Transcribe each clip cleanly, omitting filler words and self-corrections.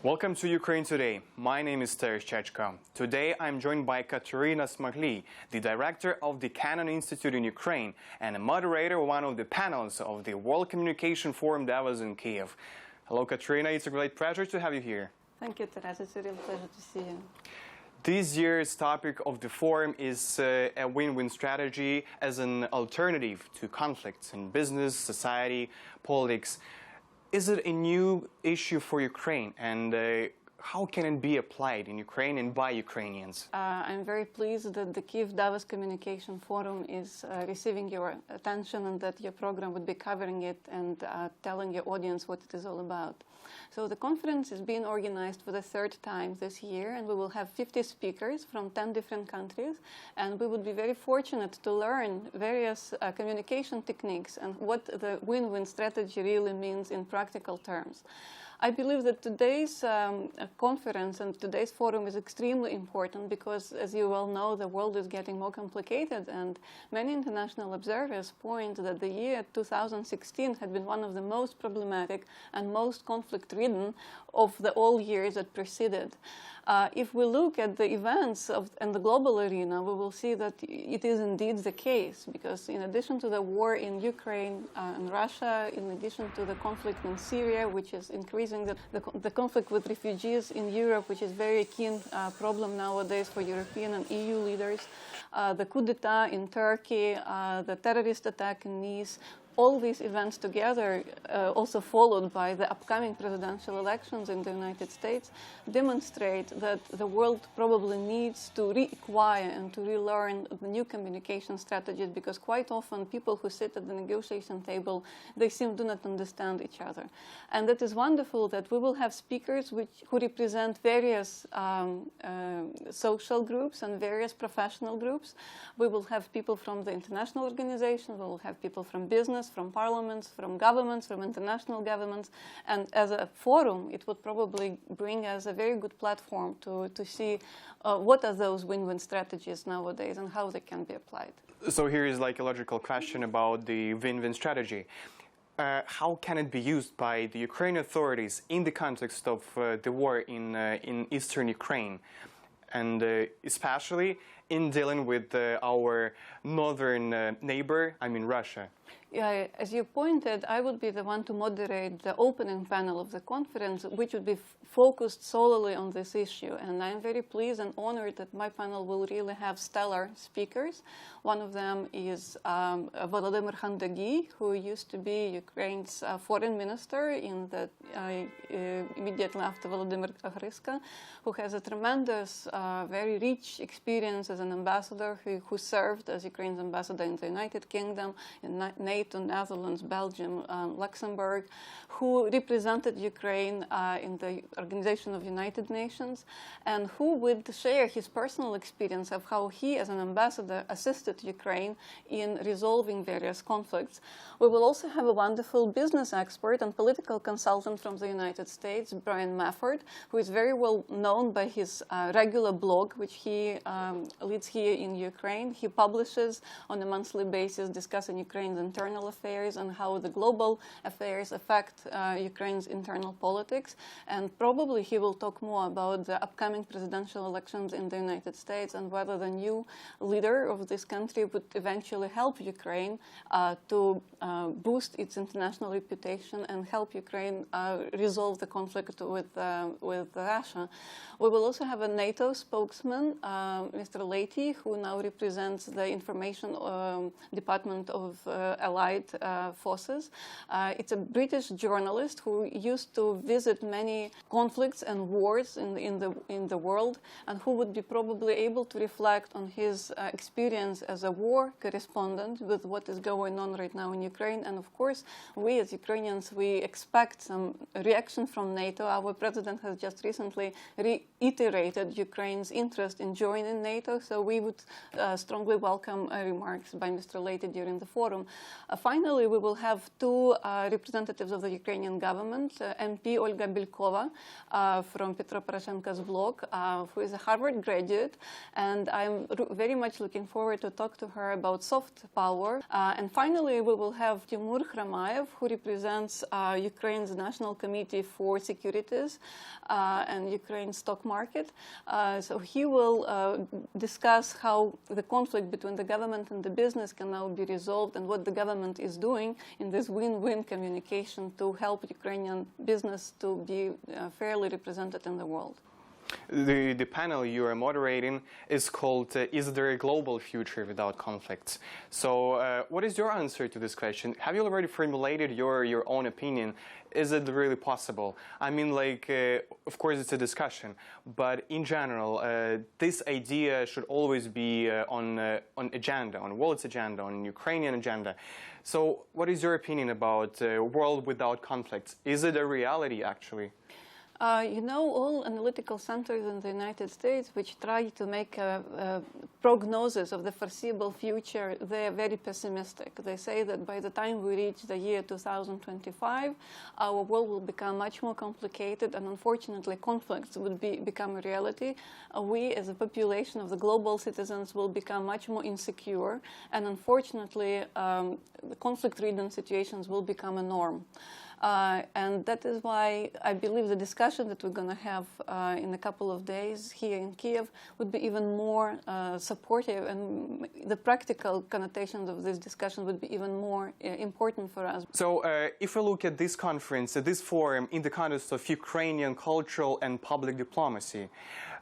Welcome to Ukraine Today. My name is Tereshchechko. Today I'm joined by Kateryna Smahliy, the director of the Kennan Institute in Ukraine and a moderator of one of the panels of the World Communication Forum Davos in Kyiv. Hello Kateryna, it's a great pleasure to have you here. Thank you, Teres. It's a real pleasure to see you. This year's topic of the forum is a win-win strategy as an alternative to conflicts in business, society, politics. Is it a new issue for Ukraine, and how can it be applied in Ukraine and by Ukrainians? I'm very pleased that the Kyiv Davos Communication Forum is receiving your attention and that your program would be covering it and telling your audience what it is all about. So the conference is being organized for the third time this year, and we will have 50 speakers from 10 different countries, and we would be very fortunate to learn various communication techniques and what the win-win strategy really means in practical terms. I believe that today's conference and today's forum is extremely important because, as you well know, the world is getting more complicated, and many international observers point that the year 2016 had been one of the most problematic and most conflict-ridden of the all years that preceded. If we look at the events in the global arena, we will see that it is indeed the case, because in addition to the war in Ukraine and Russia, in addition to the conflict in Syria, which is increasing the conflict with refugees in Europe, which is a very keen problem nowadays for European and EU leaders, the coup d'etat in Turkey, the terrorist attack in Nice, all these events together, also followed by the upcoming presidential elections in the United States, demonstrate that the world probably needs to reacquire and to relearn the new communication strategies, because quite often people who sit at the negotiation table, they do not understand each other. And that is wonderful that we will have speakers who represent various social groups and various professional groups. We will have people from the international organizations, we will have people from business, from parliaments, from governments, from international governments, and as a forum, it would probably bring us a very good platform to see what are those win-win strategies nowadays and how they can be applied. So here is like a logical question about the win-win strategy. How can it be used by the Ukrainian authorities in the context of the war in eastern Ukraine, and especially in dealing with our northern neighbor, I mean Russia? Yeah, as you pointed, I would be the one to moderate the opening panel of the conference, which would be focused solely on this issue. And I'm very pleased and honored that my panel will really have stellar speakers. One of them is Volodymyr Khandagi, who used to be Ukraine's foreign minister immediately after Volodymyr Hryska, who has a tremendous, very rich experience as an ambassador, who served as Ukraine's ambassador in the United Kingdom, in NATO, Netherlands, Belgium, Luxembourg, who represented Ukraine in the Organization of United Nations, and who would share his personal experience of how he, as an ambassador, assisted Ukraine in resolving various conflicts. We will also have a wonderful business expert and political consultant from the United States, Brian Mafford, who is very well known by his regular blog, which he leads here in Ukraine. He publishes on a monthly basis discussing Ukraine's internal affairs and how the global affairs affect Ukraine's internal politics. And probably he will talk more about the upcoming presidential elections in the United States and whether the new leader of this country would eventually help Ukraine to boost its international reputation and help Ukraine resolve the conflict with Russia. We will also have a NATO spokesman, Mr. Leahy, who now represents the information department of Allied forces. It's a British journalist who used to visit many conflicts and wars in the world, and who would be probably able to reflect on his experience as a war correspondent with what is going on right now in Ukraine. And of course, we as Ukrainians, we expect some reaction from NATO. Our president has just recently reiterated Ukraine's interest in joining NATO. so we would strongly welcome remarks by Mr. Leite during the forum. Finally, we will have two representatives of the Ukrainian government, MP Olga Belkova from Petro Poroshenko's bloc, who is a Harvard graduate, and I'm very much looking forward to talk to her about soft power. And finally, we will have Timur Khramayev, who represents Ukraine's National Committee for Securities and Ukraine's stock market. So he will discuss how the conflict between the government and the business can now be resolved and what the government is doing in this win-win communication to help Ukrainian business to be fairly represented in the world. The panel you are moderating is called Is There a Global Future Without Conflicts? So what is your answer to this question? Have you already formulated your own opinion? Is it really possible? I mean, like, of course it's a discussion, but in general, this idea should always be on agenda, on world's agenda, on Ukrainian agenda. So what is your opinion about a world without conflicts? Is it a reality, actually? You know, all analytical centers in the United States which try to make a prognosis of the foreseeable future, they are very pessimistic. They say that by the time we reach the year 2025, our world will become much more complicated, and unfortunately conflicts will become a reality. We as a population of the global citizens will become much more insecure, and unfortunately the conflict-ridden situations will become a norm. And that is why I believe the discussion that we're going to have in a couple of days here in Kyiv would be even more supportive, and the practical connotations of this discussion would be even more important for us. So if we look at this conference, at this forum, in the context of Ukrainian cultural and public diplomacy,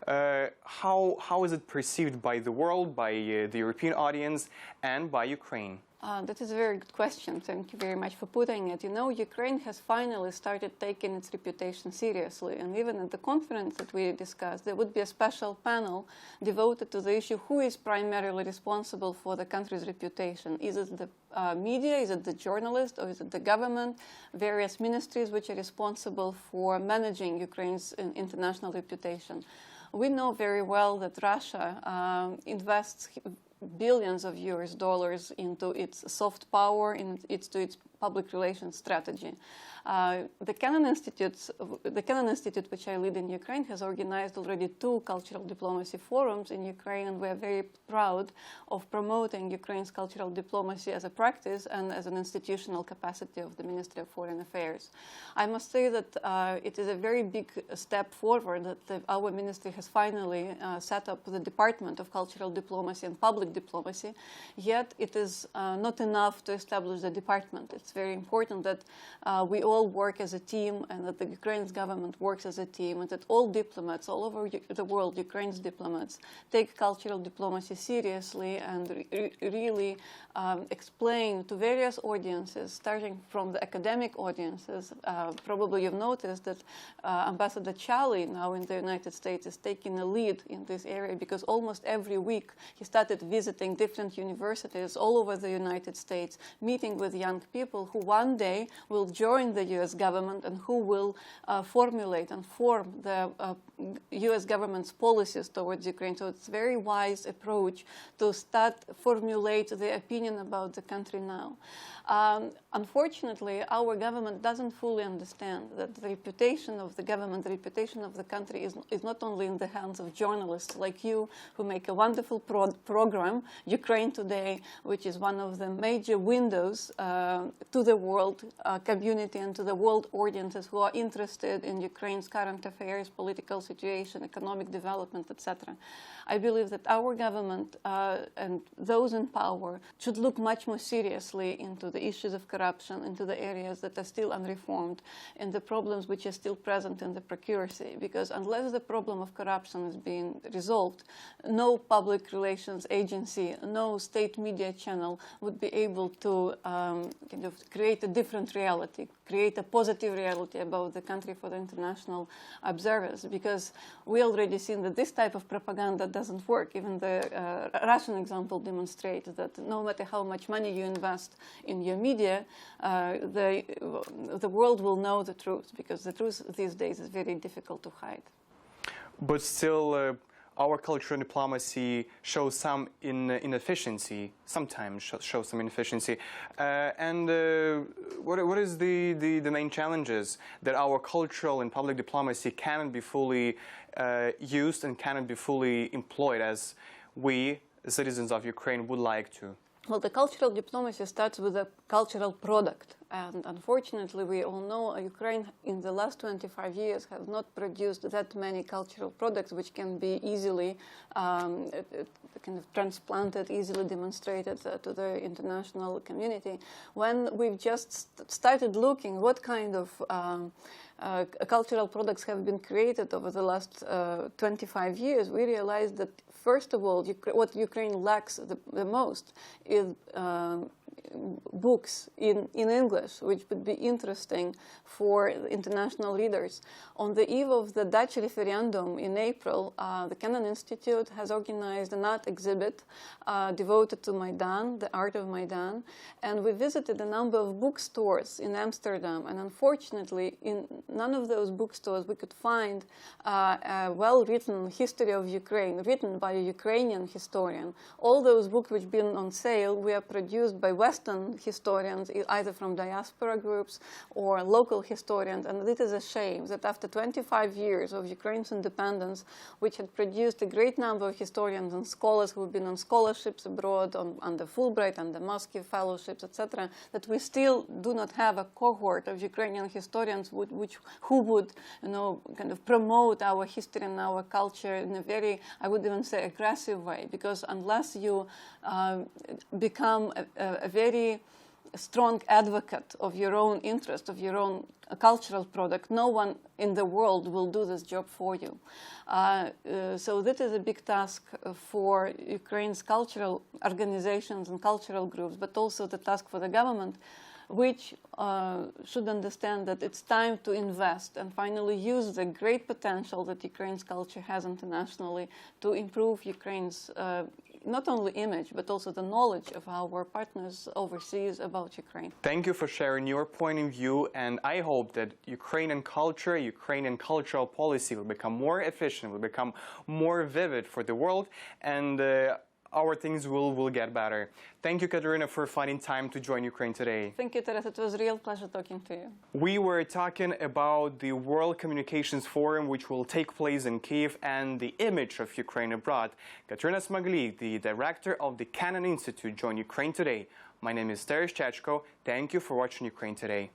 how is it perceived by the world, by the European audience, and by Ukraine? That is a very good question. Thank you very much for putting it. You know, Ukraine has finally started taking its reputation seriously. And even at the conference that we discussed, there would be a special panel devoted to the issue who is primarily responsible for the country's reputation. Is it the media, is it the journalist, or is it the government, various ministries which are responsible for managing Ukraine's international reputation? We know very well that Russia invests billions of US dollars into its soft power, into its public relations strategy. The Kennan Institute, which I lead in Ukraine, has organized already 2 cultural diplomacy forums in Ukraine, and we are very proud of promoting Ukraine's cultural diplomacy as a practice and as an institutional capacity of the Ministry of Foreign Affairs. I must say that it is a very big step forward that our ministry has finally set up the Department of Cultural Diplomacy and Public Diplomacy, yet it is not enough to establish the department. It's very important that we all work as a team, and that the Ukraine's government works as a team, and that all diplomats all over the world, Ukraine's diplomats, take cultural diplomacy seriously and really explain to various audiences, starting from the academic audiences. Probably you've noticed that Ambassador Charlie now in the United States is taking a lead in this area, because almost every week he started visiting different universities all over the United States, meeting with young people who one day will join the US government and who will formulate and form the US government's policies towards Ukraine. So it's a very wise approach to start formulate the opinion about the country now. Unfortunately, our government doesn't fully understand that the reputation of the government, the reputation of the country is not only in the hands of journalists like you, who make a wonderful program, Ukraine Today, which is one of the major windows to the world community and to the world audiences who are interested in Ukraine's current affairs, political situation, economic development, etc. I believe that our government and those in power should look much more seriously into the issues of corruption, into the areas that are still unreformed, and the problems which are still present in the procuracy. Because unless the problem of corruption is being resolved, no public relations agency, no state media channel would be able to kind of create a different reality, create a positive reality about the country for the international observers. Because we already seen that this type of propaganda doesn't work. Even the Russian example demonstrates that no matter how much money you invest in your media, the world will know the truth, because the truth these days is very difficult to hide. But still, our cultural diplomacy shows some inefficiency, sometimes shows some inefficiency. What is the main challenges that our cultural and public diplomacy cannot be fully used and cannot be fully employed as we, the citizens of Ukraine, would like to? Well, the cultural diplomacy starts with a cultural product. And unfortunately, we all know Ukraine in the last 25 years has not produced that many cultural products which can be easily kind of transplanted, easily demonstrated to the international community. When we've just started looking what kind of cultural products have been created over the last 25 years, we realized that, first of all, what Ukraine lacks the most is books in English, which would be interesting for international readers. On the eve of the Dutch referendum in April, the Kennan Institute has organized an art exhibit devoted to Maidan, the art of Maidan, and we visited a number of bookstores in Amsterdam, and unfortunately in none of those bookstores we could find a well-written history of Ukraine, written by a Ukrainian historian. All those books which have been on sale were produced by Western historians, either from diaspora groups or local historians, and it is a shame that after 25 years of Ukraine's independence, which had produced a great number of historians and scholars who have been on scholarships abroad, under Fulbright and the Moscow fellowships, etc., that we still do not have a cohort of Ukrainian historians who would, kind of promote our history and our culture in a very, I would even say, aggressive way, because unless you become a very strong advocate of your own interest, of your own cultural product, no one in the world will do this job for you. So that is a big task for Ukraine's cultural organizations and cultural groups, but also the task for the government, which should understand that it's time to invest and finally use the great potential that Ukraine's culture has internationally to improve Ukraine's not only image, but also the knowledge of our partners overseas about Ukraine. Thank you for sharing your point of view, and I hope that Ukrainian culture, Ukrainian cultural policy will become more efficient, will become more vivid for the world, and our things will get better. Thank you, Kateryna, for finding time to join Ukraine today. Thank you, Taras. It was a real pleasure talking to you. We were talking about the World Communications Forum, which will take place in Kyiv, and the image of Ukraine abroad. Kateryna Smahliy, the director of the Kennan Institute, joined Ukraine today. My name is Taras Chechko. Thank you for watching Ukraine Today.